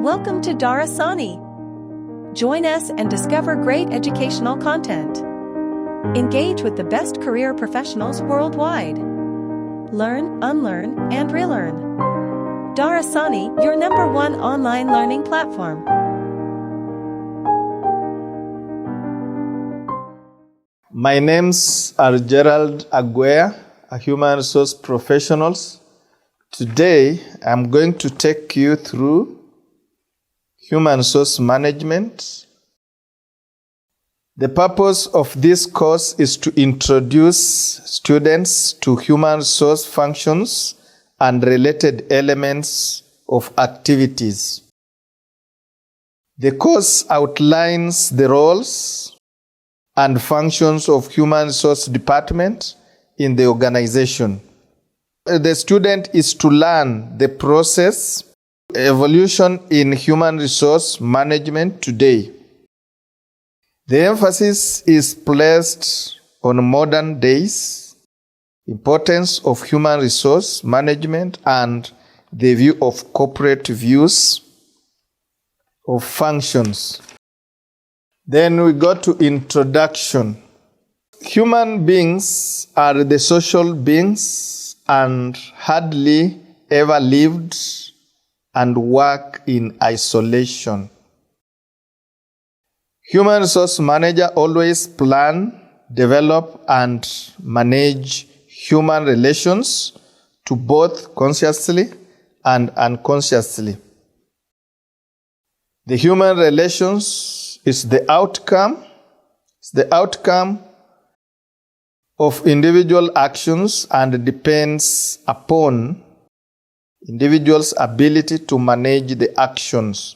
Welcome to Darasani. Join us and discover great educational content. Engage with the best career professionals worldwide. Learn, unlearn, and relearn. Darasani, your #1 online learning platform. My names are Gerald, a human resource professional. Today, I'm going to take you through human resource management. The purpose of this course is to introduce students to human resource functions and related elements of activities. The course outlines the roles and functions of human resource department in the organization. The student is to learn the process, evolution in human resource management today. The emphasis is placed on modern days, importance of human resource management, and the view of corporate views of functions. Then we go to introduction. Human beings are the social beings and hardly ever lived and work in isolation. Human resource manager always plan, develop, and manage human relations to both consciously and unconsciously. The human relations is the outcome of individual actions and depends upon individuals' ability to manage the actions.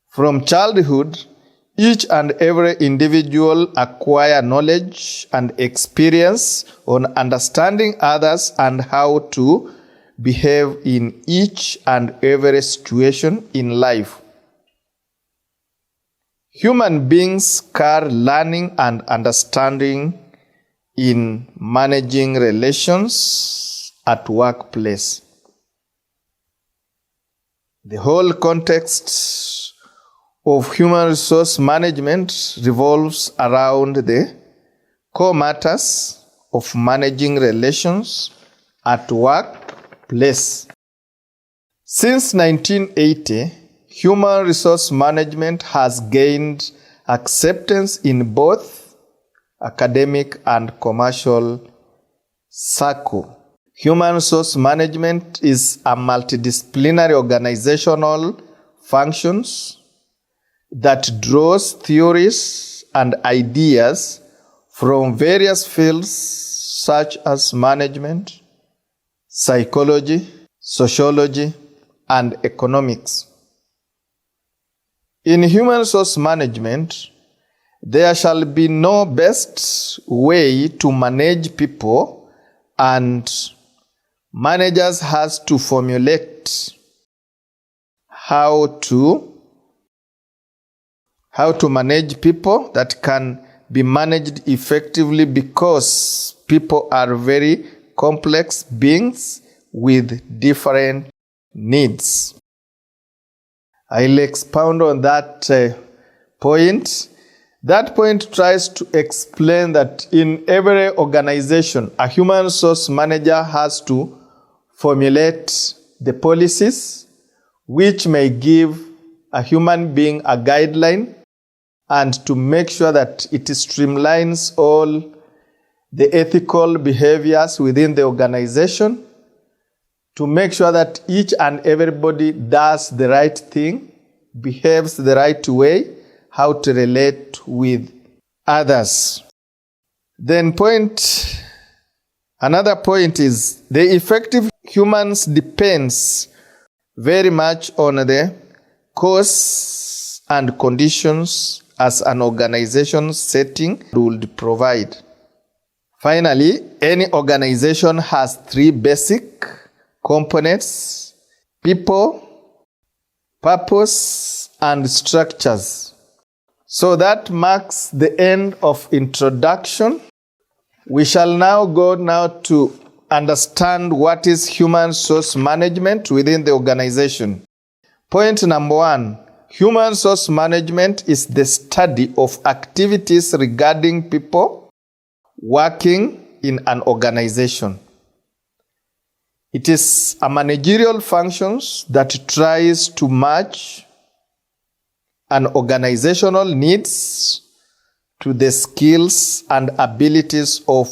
From childhood, each and every individual acquire knowledge and experience on understanding others and how to behave in each and every situation in life. Human beings carry learning and understanding in managing relations at workplace. The whole context of human resource management revolves around the core matters of managing relations at workplace. Since 1980, human resource management has gained acceptance in both academic and commercial circles. Human resource management is a multidisciplinary organizational function that draws theories and ideas from various fields such as management, psychology, sociology, and economics. In human resource management, there shall be no best way to manage people, and managers has to formulate how to manage people that can be managed effectively, because people are very complex beings with different needs. I'll expound on that point. That point tries to explain that in every organization, a human resource manager has to formulate the policies which may give a human being a guideline, and to make sure that it streamlines all the ethical behaviors within the organization, to make sure that each and everybody does the right thing, behaves the right way, how to relate with others. Then another point is the effective humans depends very much on the cause and conditions as an organization setting would provide. Finally, any organization has 3 basic components: people, purpose, and structures. So that marks the end of introduction. We shall now go to understand what is human resource management within the organization. Point number 1. Human resource management is the study of activities regarding people working in an organization. It is a managerial function that tries to match an organizational needs to the skills and abilities of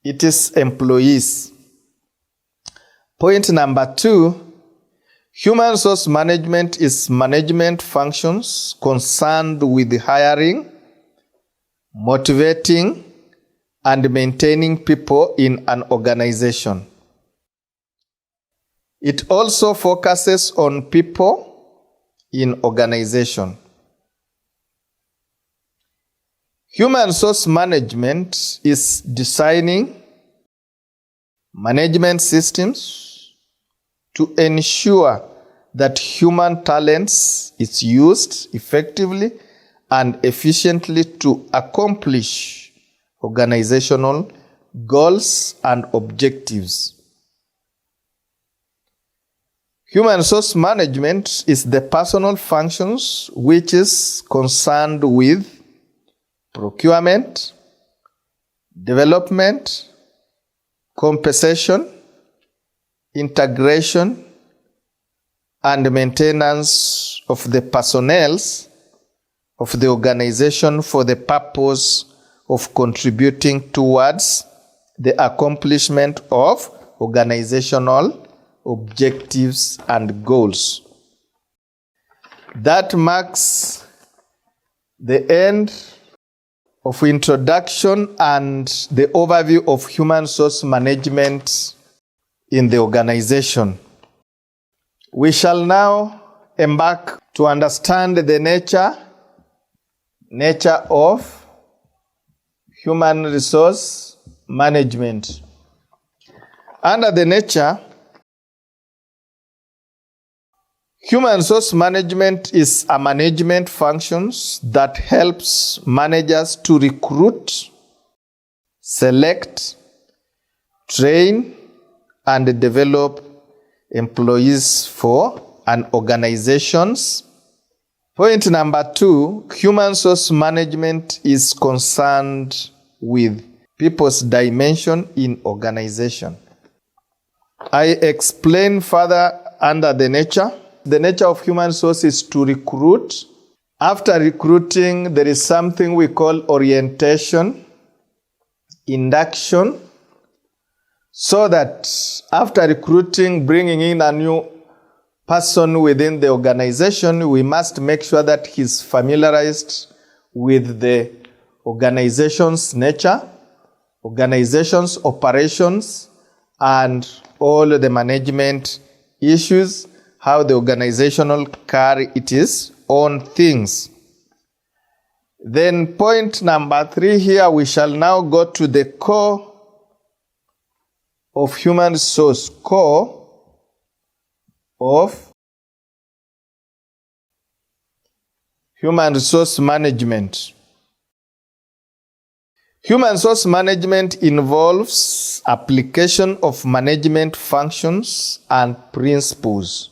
its employees. Point number 2. Human resource management is management functions concerned with hiring, motivating, and maintaining people in an organization. It also focuses on people in organization. Human resource management is designing management systems to ensure that human talents is used effectively and efficiently to accomplish organizational goals and objectives. Human resource management is the personal functions which is concerned with procurement, development, compensation, integration, and maintenance of the personnel of the organization for the purpose of contributing towards the accomplishment of organizational objectives and goals. That marks the end of introduction and the overview of human resource management in the organization. We shall now embark to understand the nature of human resource management. Under the nature, human resource management is a management function that helps managers to recruit, select, train, and develop employees for an organization's. Point number 2, human resource management is concerned with people's dimension in organization. I explain further under the nature. The nature of human resource is to recruit. After recruiting, there is something we call orientation, induction, so that after recruiting, bringing in a new person within the organization, we must make sure that he's familiarized with the organization's nature, organization's operations, and all the management issues, how the organizational carry its own things. Then point number 3 here, we shall now go to the core of human resource, core of human resource management. Human resource management involves application of management functions and principles.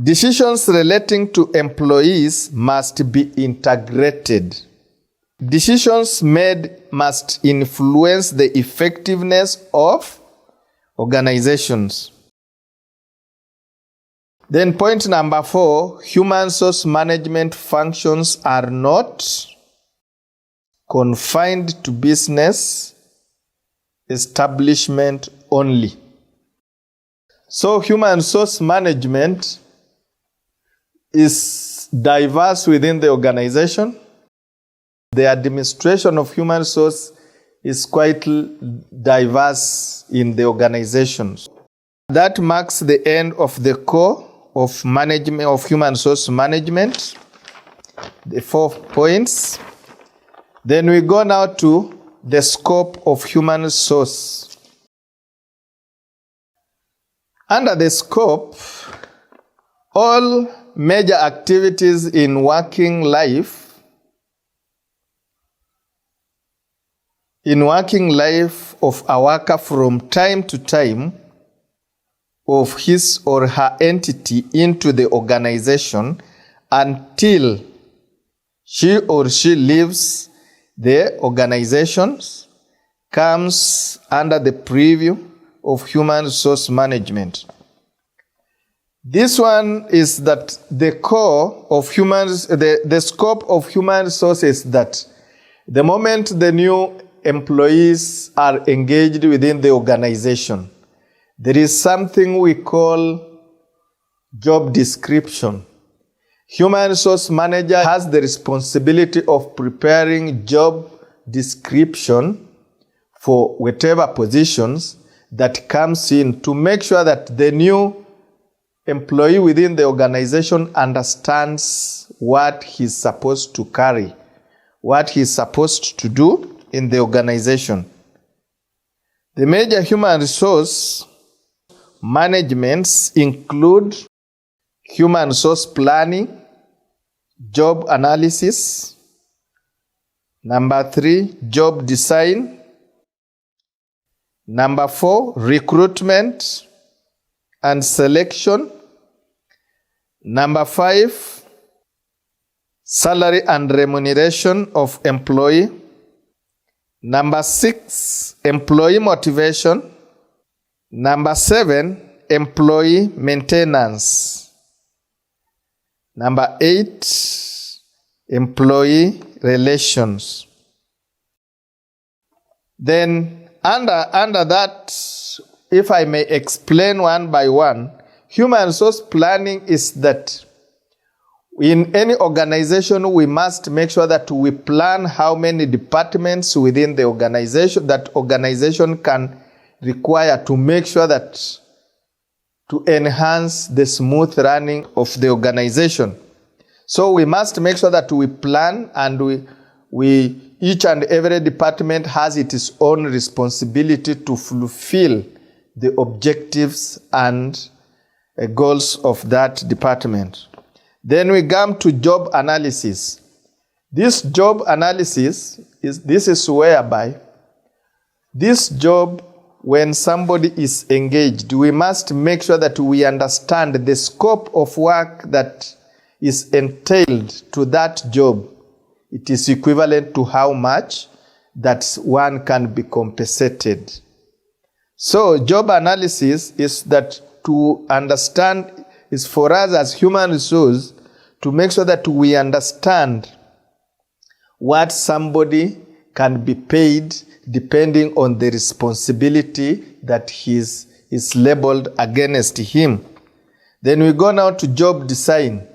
Decisions relating to employees must be integrated. Decisions made must influence the effectiveness of organizations. Then point number 4, human resource management functions are not confined to business establishment only. So human resource management is diverse within the organization. The administration of human resource is quite diverse in the organizations. That marks the end of the core of management of human resource management, the 4 points. Then we go now to the scope of human resource. Under the scope, all major activities in working life of a worker from time to time of his or her entity into the organization until she or she leaves the organizations comes under the purview of human resource management. This one is that the core of the scope of human resources, that the moment the new employees are engaged within the organization, there is something we call job description. Human resource manager has the responsibility of preparing job description for whatever positions that comes in, to make sure that the new employee within the organization understands what he's supposed to carry, what he's supposed to do in the organization. The major human resource managements include human resource planning, job analysis. Number 3, job design. Number 4, recruitment and selection. Number 5, salary and remuneration of employee. Number 6, employee motivation. Number 7, employee maintenance. Number 8, employee relations. Then under that, if I may explain one by one, human resource planning is that in any organization, we must make sure that we plan how many departments within the organization that organization can require to make sure that to enhance the smooth running of the organization. So we must make sure that we plan, and we each and every department has its own responsibility to fulfill the objectives and goals of that department. Then we come to job analysis. This job analysis is whereby this job, when somebody is engaged, we must make sure that we understand the scope of work that is entailed to that job. It is equivalent to how much that one can be compensated. So job analysis is that to understand, is for us as human resource to make sure that we understand what somebody can be paid depending on the responsibility that is labeled against him. Then we go now to job design.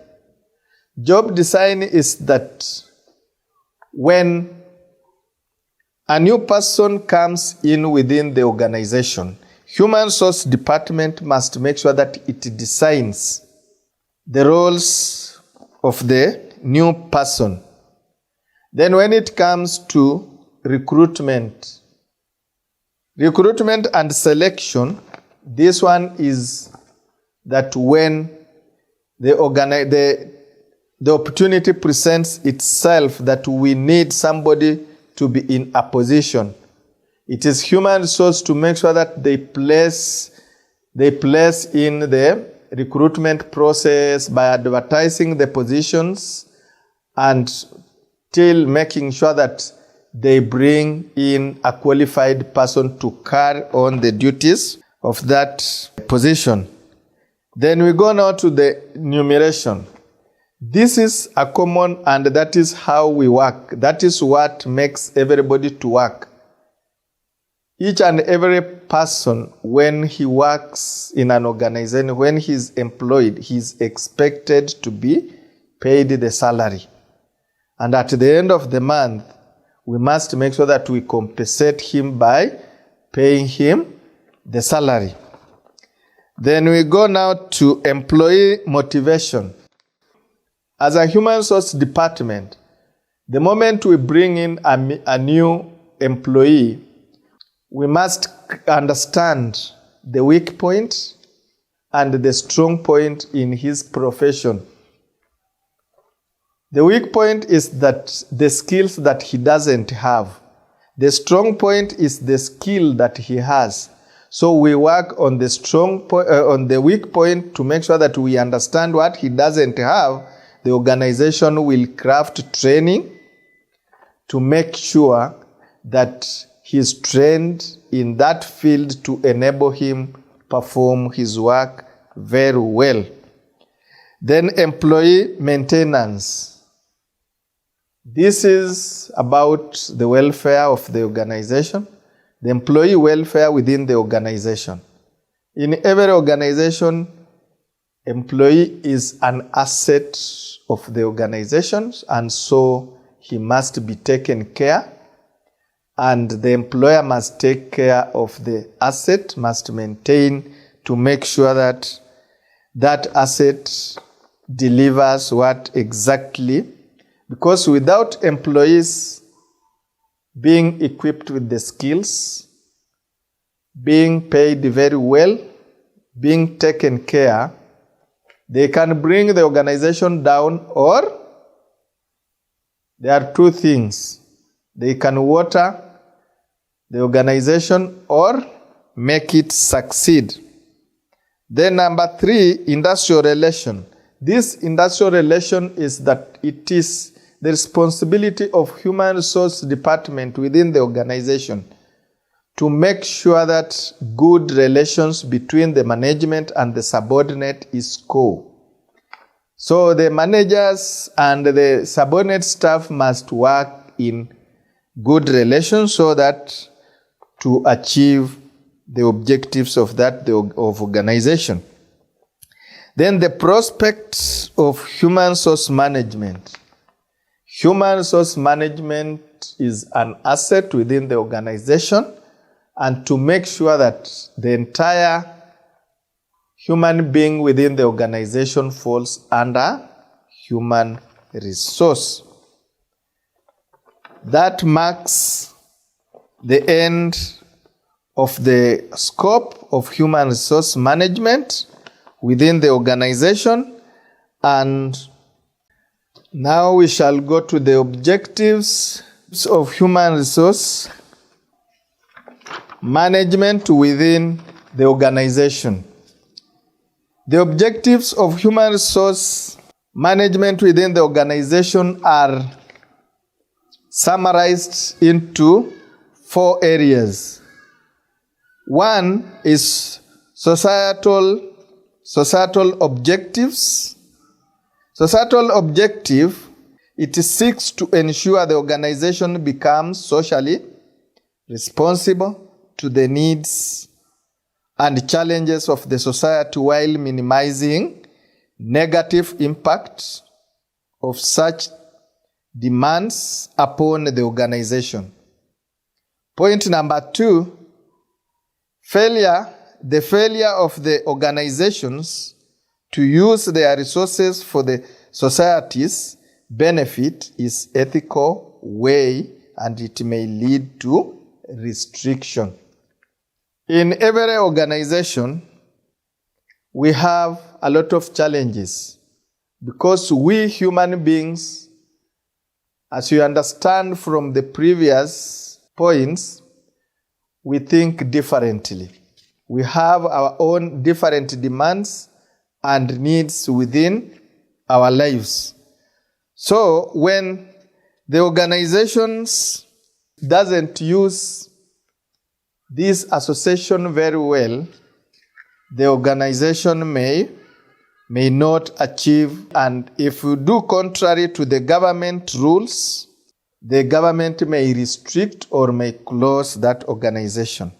Job design is that when a new person comes in within the organization, human resource department must make sure that it designs the roles of the new person. Then when it comes to recruitment and selection, this one is that when the opportunity presents itself that we need somebody to be in a position, it is human resource to make sure that they place in the recruitment process by advertising the positions and till making sure that they bring in a qualified person to carry on the duties of that position. Then we go now to the enumeration. This is a common, and that is how we work. That is what makes everybody to work. Each and every person, when he works in an organization, when he's employed, he's expected to be paid the salary. And at the end of the month, we must make sure that we compensate him by paying him the salary. Then we go now to employee motivation. As a human resource department, the moment we bring in a new employee, we must understand the weak point and the strong point in his profession. The weak point is that the skills that he doesn't have. The strong point is the skill that he has. So we work on the on the weak point to make sure that we understand what he doesn't have. The organization will craft training to make sure that he's trained in that field to enable him perform his work very well. Then employee maintenance. This is about the welfare of the organization, the employee welfare within the organization. In every organization, employee is an asset of the organization, and so he must be taken care, and the employer must take care of the asset, must maintain to make sure that that asset delivers what exactly, because without employees being equipped with the skills, being paid very well, being taken care, they can bring the organization down, or there are two things. They can water the organization or make it succeed. Then number 3, industrial relation. This industrial relation is that it is the responsibility of human resource department within the organization to make sure that good relations between the management and the subordinate is core. So the managers and the subordinate staff must work in good relations so that to achieve the objectives of of organization. Then the prospects of human resource management. Human resource management is an asset within the organization, and to make sure that the entire human being within the organization falls under human resource. That marks the end of the scope of human resource management within the organization, and now we shall go to the objectives of human resource management within the organization. The objectives of human resource management within the organization are summarized into 4 areas. One is societal objectives. Societal objective, it seeks to ensure the organization becomes socially responsible to the needs and challenges of the society while minimizing negative impact of such demands upon the organization. Point number 2, the failure of the organizations to use their resources for the society's benefit is ethical way, and it may lead to restriction. In every organization, we have a lot of challenges because we human beings, as you understand from the previous points, we think differently. We have our own different demands and needs within our lives. So when the organizations doesn't use this association very well, the organization may not achieve, and if you do contrary to the government rules, the government may restrict or may close that organization.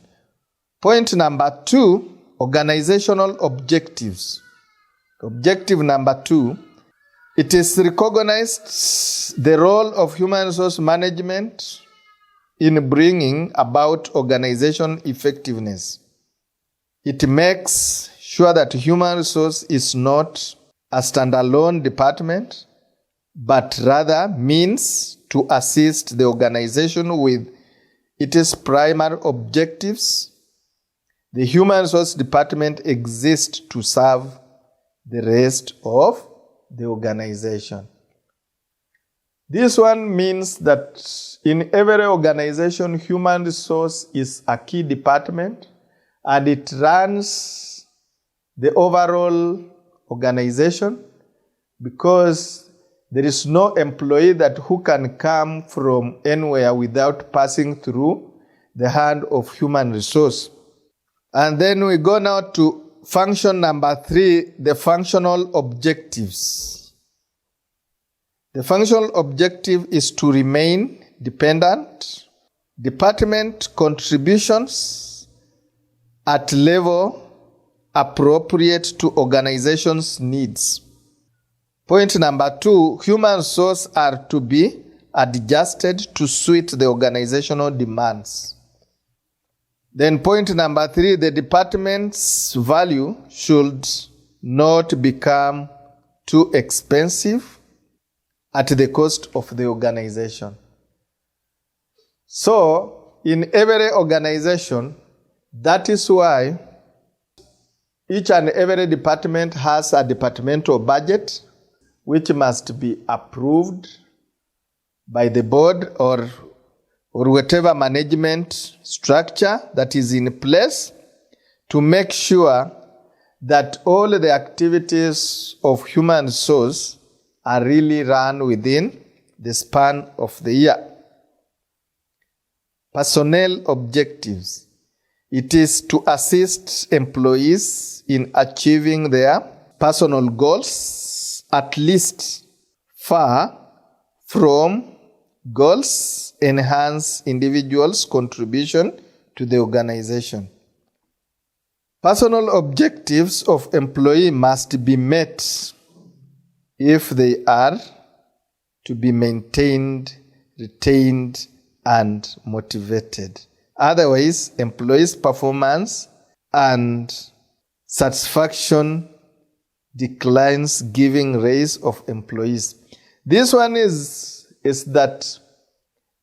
Point number 2, organizational objectives. Objective number 2, it is recognized the role of human resource management in bringing about organization effectiveness. It makes sure that human resource is not a standalone department, but rather means to assist the organization with its primary objectives. The human resource department exists to serve the rest of the organization. This one means that in every organization, human resource is a key department, and it runs the overall organization, because there is no employee who can come from anywhere without passing through the hand of human resource. And then we go now to function number 3, the functional objectives. The functional objective is to remain dependent. Department contributions at level appropriate to organization's needs. Point number 2, human resources are to be adjusted to suit the organizational demands. Then point number 3, the department's value should not become too expensive at the cost of the organization. So, in every organization, that is why each and every department has a departmental budget which must be approved by the board or whatever management structure that is in place to make sure that all the activities of human resource are really run within the span of the year. Personnel objectives. It is to assist employees in achieving their personal goals, at least far from goals enhance individuals' contribution to the organization. Personal objectives of employee must be met if they are to be maintained, retained, and motivated. Otherwise, employees' performance and satisfaction declines, giving rise of employees. This one is that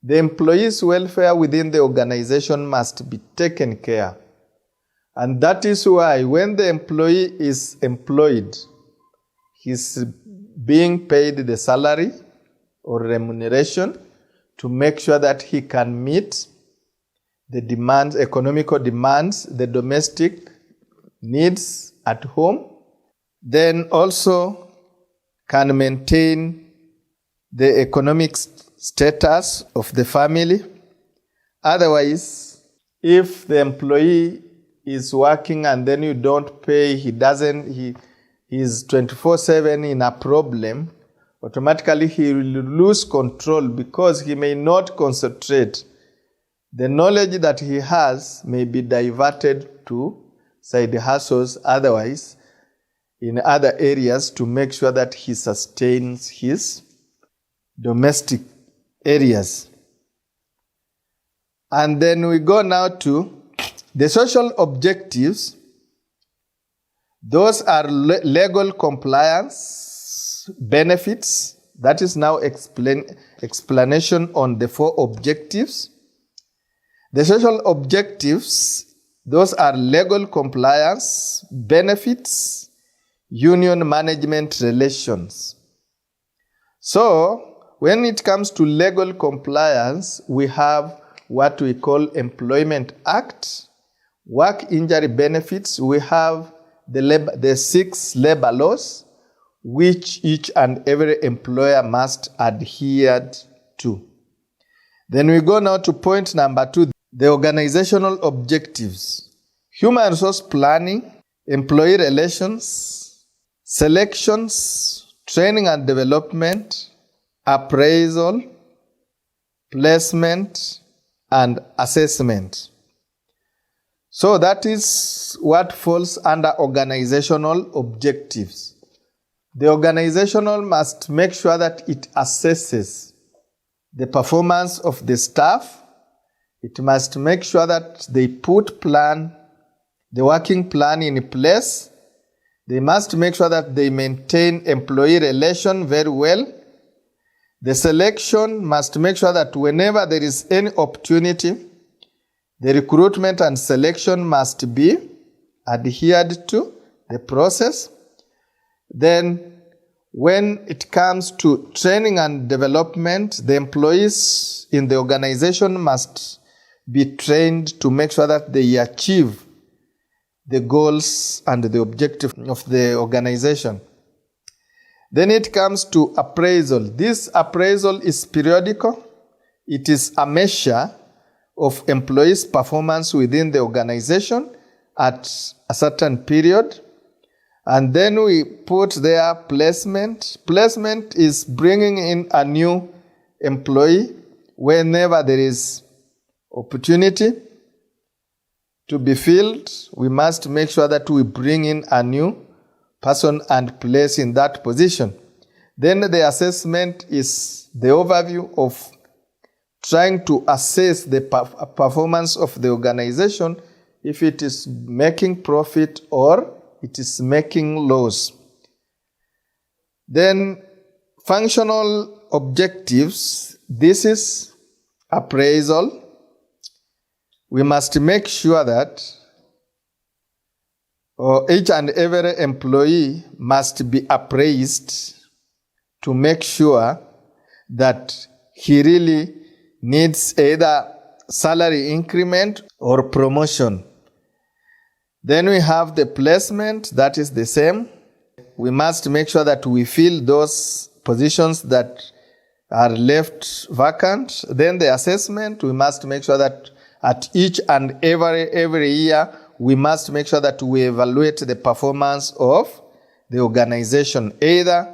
the employees' welfare within the organization must be taken care. And that is why when the employee is employed, he's being paid the salary or remuneration to make sure that he can meet the demands, economical demands, the domestic needs at home, then also can maintain the economic status of the family. Otherwise, if the employee is working and then you don't pay, he's 24/7 in a problem, automatically he will lose control because he may not concentrate. The knowledge that he has may be diverted to side hustles, otherwise in other areas, to make sure that he sustains his domestic areas. And then we go now to the social objectives. Those are legal compliance benefits. That is now explanation on the 4 objectives. The social objectives, those are legal compliance benefits, union management relations. So, when it comes to legal compliance, we have what we call Employment Act, work injury benefits. We have the 6 labor laws, which each and every employer must adhere to. Then we go now to point number 2, the organizational objectives. Human resource planning, employee relations, selections, training and development, appraisal, placement, and assessment. So that is what falls under organizational objectives. The organizational must make sure that it assesses the performance of the staff. It must make sure that they put the working plan in place. They must make sure that they maintain employee relation very well. The selection must make sure that whenever there is any opportunity, the recruitment and selection must be adhered to the process. Then, when it comes to training and development, the employees in the organization must be trained to make sure that they achieve the goals and the objective of the organization. Then it comes to appraisal. This appraisal is periodical. It is a measure of employees' performance within the organization at a certain period. And then we put there placement. Placement is bringing in a new employee whenever there is opportunity to be filled. We must make sure that we bring in a new person and place in that position. Then the assessment is the overview of trying to assess the performance of the organization, if it is making profit or it is making loss. Then functional objectives. This is appraisal. We must make sure that each and every employee must be appraised to make sure that he really needs either salary increment or promotion. Then we have the placement, that is the same. We must make sure that we fill those positions that are left vacant. Then the assessment, we must make sure that at each and every year, we must make sure that we evaluate the performance of the organization, either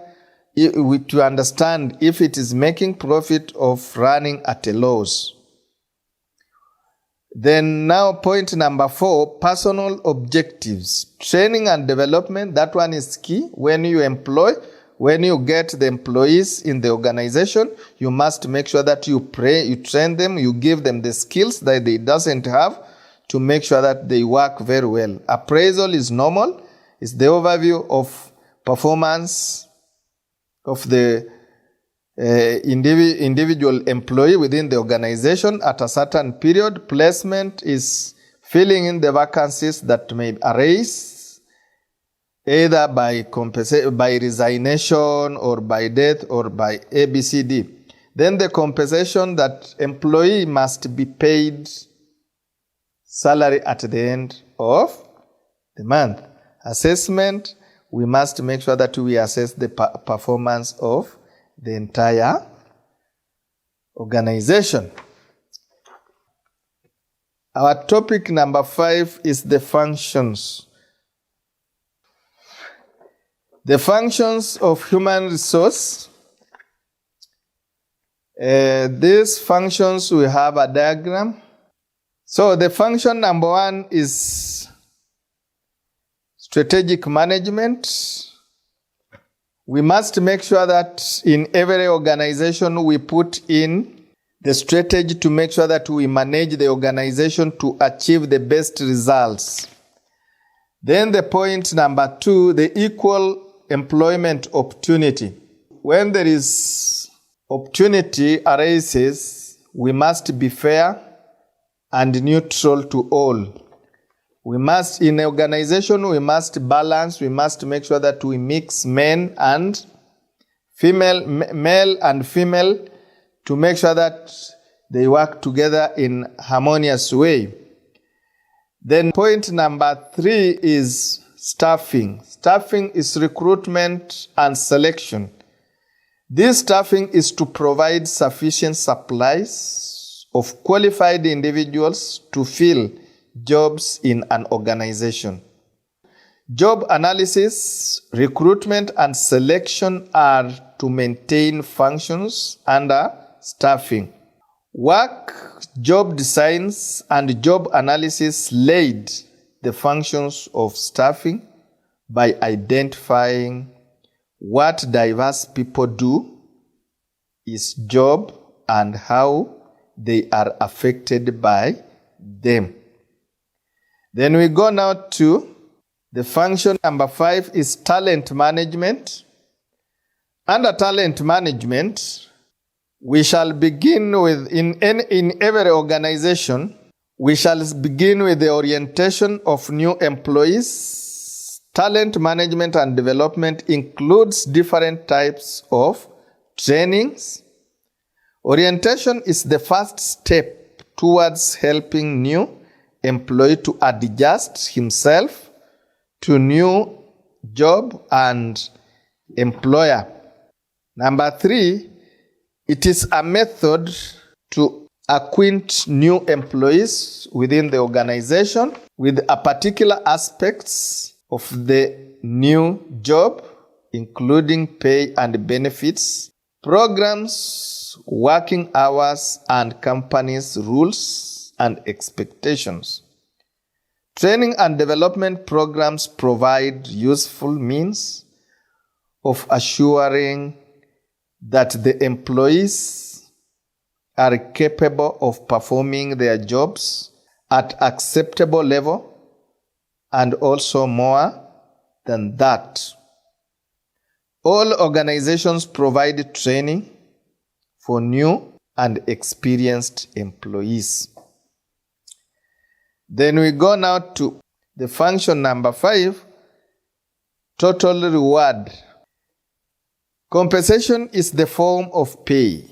to understand if it is making profit or running at a loss. Then now point number 4, personal objectives. Training and development, that one is key. When you get the employees in the organization, you must make sure that you train them, you give them the skills that they doesn't have to make sure that they work very well. Appraisal is normal. It's the overview of performance of the individual employee within the organization at a certain period. Placement is filling in the vacancies that may arise either by resignation or by death or by ABCD. Then the compensation, that employee must be paid salary at the end of the month. Assessment, we must make sure that we assess the performance of the entire organization. Our topic number 5 is the functions. The functions of human resource. These functions, we have a diagram. So the function number 1 is strategic management. We must make sure that in every organization we put in the strategy to make sure that we manage the organization to achieve the best results. Then the point number 2, the equal employment opportunity. When there is opportunity arises, we must be fair and neutral to all. We must, in an organization, we must balance, we must make sure that we mix male and female, to make sure that they work together in a harmonious way. Then point number 3 is staffing. Staffing is recruitment and selection. This staffing is to provide sufficient supplies of qualified individuals to fill jobs in an organization. Job analysis, recruitment, and selection are to maintain functions under staffing. Work, job designs, and job analysis laid the functions of staffing by identifying what diverse people do is job and how they are affected by them. Then we go now to the function number 5 is talent management. Under talent management, we shall begin with, in every organization, we shall begin with the orientation of new employees. Talent management and development includes different types of trainings. Orientation is the first step towards helping new employee to adjust himself to new job and employer. Number 3, it is a method to acquaint new employees within the organization with a particular aspects of the new job, including pay and benefits, programs, working hours, and company's rules and expectations. Training and development programs provide useful means of assuring that the employees are capable of performing their jobs at acceptable level, and also more than that. All organizations provide training for new and experienced employees. Then we go now to the function number 5, total reward. Compensation is the form of pay.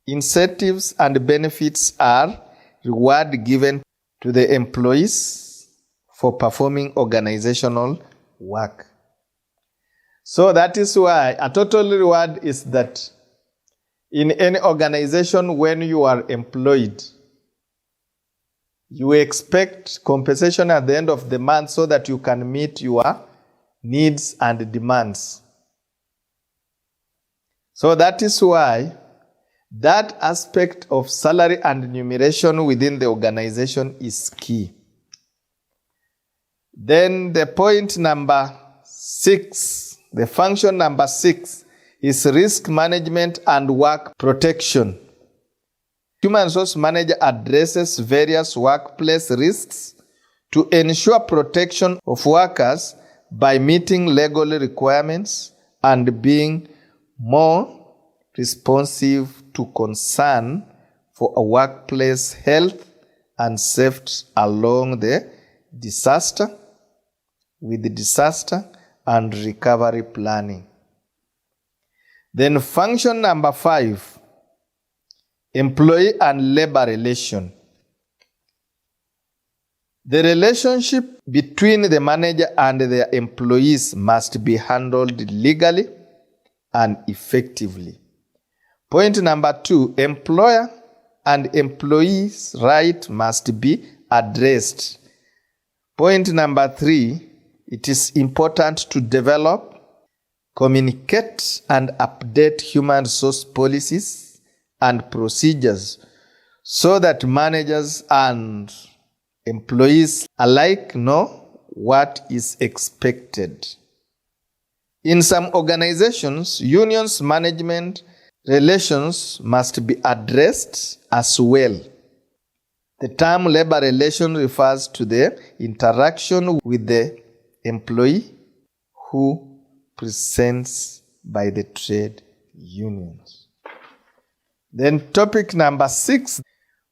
Incentives and benefits are reward given to the employees for performing organizational work. So that is why a total reward is that in any organization, when you are employed, you expect compensation at the end of the month so that you can meet your needs and demands. So that is why that aspect of salary and remuneration within the organization is key. Then the point number 6, the function number 6 is risk management and work protection. Human resource manager addresses various workplace risks to ensure protection of workers by meeting legal requirements and being more responsive to concern for a workplace health and safety along the disaster and recovery planning. Then function number 5, employee and labor relation. The relationship between the manager and their employees must be handled legally and effectively. Point number 2, employer and employees' rights must be addressed. Point number 3, it is important to develop, communicate, and update human resource policies and procedures so that managers and employees alike know what is expected. In some organizations, unions management relations must be addressed as well. The term labor relation refers to the interaction with the employee who presents by the trade unions. Then topic number 6,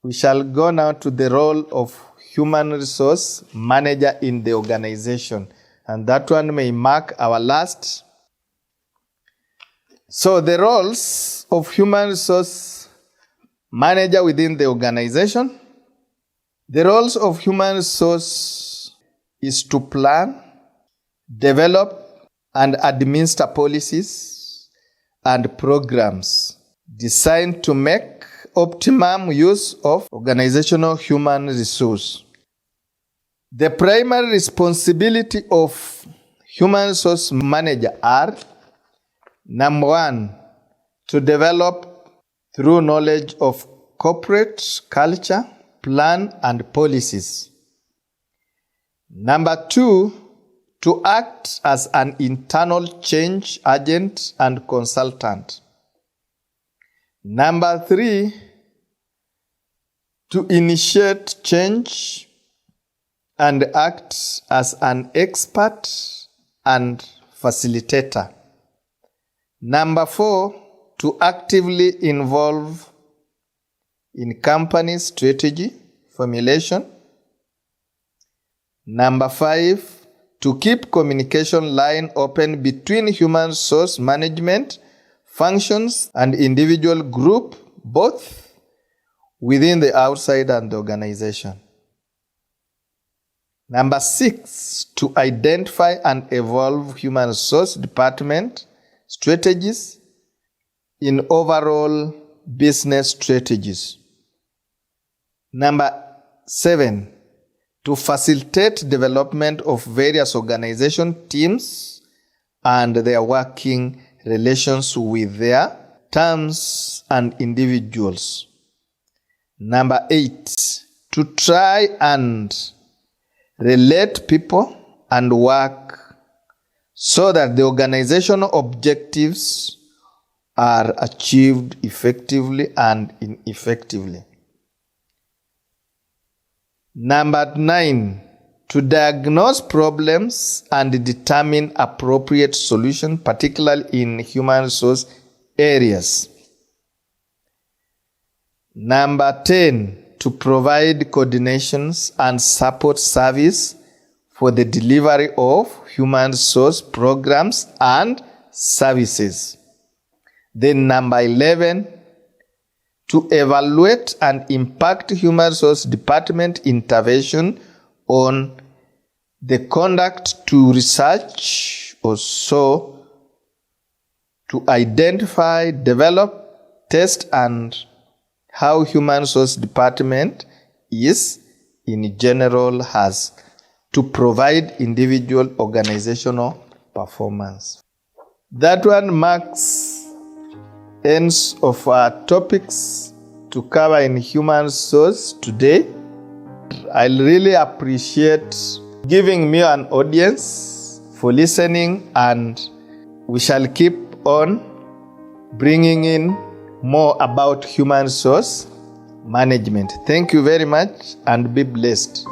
we shall go now to the role of human resource manager in the organization. And that one may mark our last. So the roles of human resource manager within the organization. The roles of human resource is to plan, develop, and administer policies and programs designed to make optimum use of organizational human resource. The primary responsibility of human resource manager are: number 1, to develop through knowledge of corporate culture, plan, and policies. Number 2, to act as an internal change agent and consultant. Number 3, to initiate change and act as an expert and facilitator. Number 4, to actively involve in company strategy formulation. Number 5, to keep communication line open between human resource management functions and individual group, both within the outside and the organization. Number 6, to identify and evolve human resource department strategies in overall business strategies. Number 7, to facilitate development of various organization teams and their working relations with their terms and individuals. Number 8, to try and relate people and work so that the organizational objectives are achieved effectively and ineffectively. Number 9, to diagnose problems and determine appropriate solution, particularly in human resource areas. Number 10, to provide coordinations and support service for the delivery of human resource programs and services. Then number 11, to evaluate and impact human resource department intervention on the conduct to research, also to identify, develop, test, and how human resource department is in general has to provide individual organizational performance. That one marks ends of our topics to cover in human resource today. I really appreciate giving me an audience for listening, and we shall keep on bringing in more about human resource management. Thank you very much and be blessed.